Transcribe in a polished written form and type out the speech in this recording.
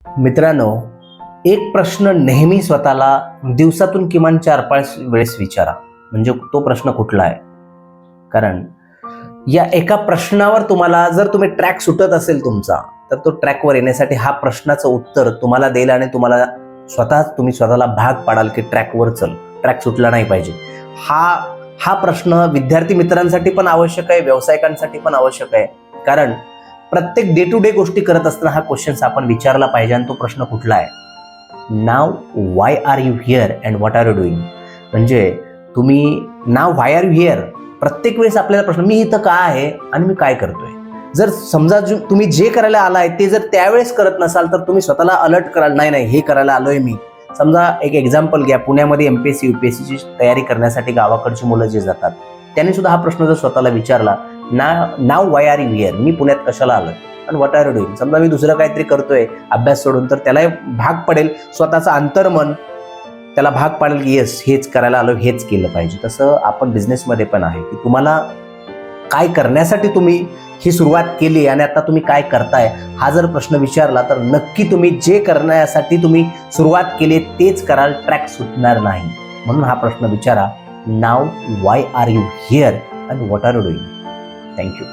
मित्रांनो, एक प्रश्न नेहमी स्वतःला दिवसातून किमान 4-5 वेळेस विचारा. म्हणजे तो प्रश्न कुठला आहे? कारण या एका प्रश्नावर तुम्हाला, जर तुम्ही ट्रॅक सुटत असेल तुमचा, तर तो ट्रॅकवर येण्यासाठी हा प्रश्नाचं उत्तर तुम्हाला देईल आणि तुम्ही स्वतःला भाग पाडाल की ट्रॅकवर चल, ट्रॅक सुटला नाही पाहिजे. हा प्रश्न विद्यार्थी मित्रांसाठी पण आवश्यक आहे, व्यावसायिकांसाठी पण आवश्यक आहे. कारण प्रत्येक डे टू डे गोष्टी करत असताना हा क्वेश्चन्स आपण विचारला पाहिजे. आणि तो प्रश्न कुठला आहे? Now why are you here and what are you doing. म्हणजे तुम्ही now why are you here, प्रत्येक वेळेस आपल्याला प्रश्न, मी इथं का आहे आणि मी काय करतोय. जर समजा तुम्ही जे करायला आलाय ते जर त्यावेळेस करत नसाल तर तुम्ही स्वतःला अलर्ट कराल, नाही हे करायला आलोय मी. समजा एक एक्झाम्पल घ्या, पुण्यामध्ये MPSC UPSCची तयारी करण्यासाठी गावाकडची मुलं जे जातात, त्यांनी सुद्धा हा प्रश्न जर स्वतःला विचारला, नाव वाय आर यू हिअर, मी पुण्यात कशाला आलोय आणि व्हॉट आर यू डुईंग. समजा मी दुसरं काहीतरी करतोय अभ्यास सोडून, तर त्याला भाग पडेल, स्वतःचं अंतर्मन त्याला भाग पाडेल की येस, हेच करायला आलो, हेच केलं पाहिजे. तसं आपण बिझनेसमध्ये पण आहे की तुम्हाला काय करण्यासाठी तुम्ही ही सुरुवात केली आणि आता तुम्ही काय करताय, हा जर प्रश्न विचारला तर नक्की तुम्ही जे करण्यासाठी तुम्ही सुरुवात केली तेच कराल, ट्रॅक सुटणार नाही. म्हणून हा प्रश्न विचारा, now why are you here and what are you doing. Thank you.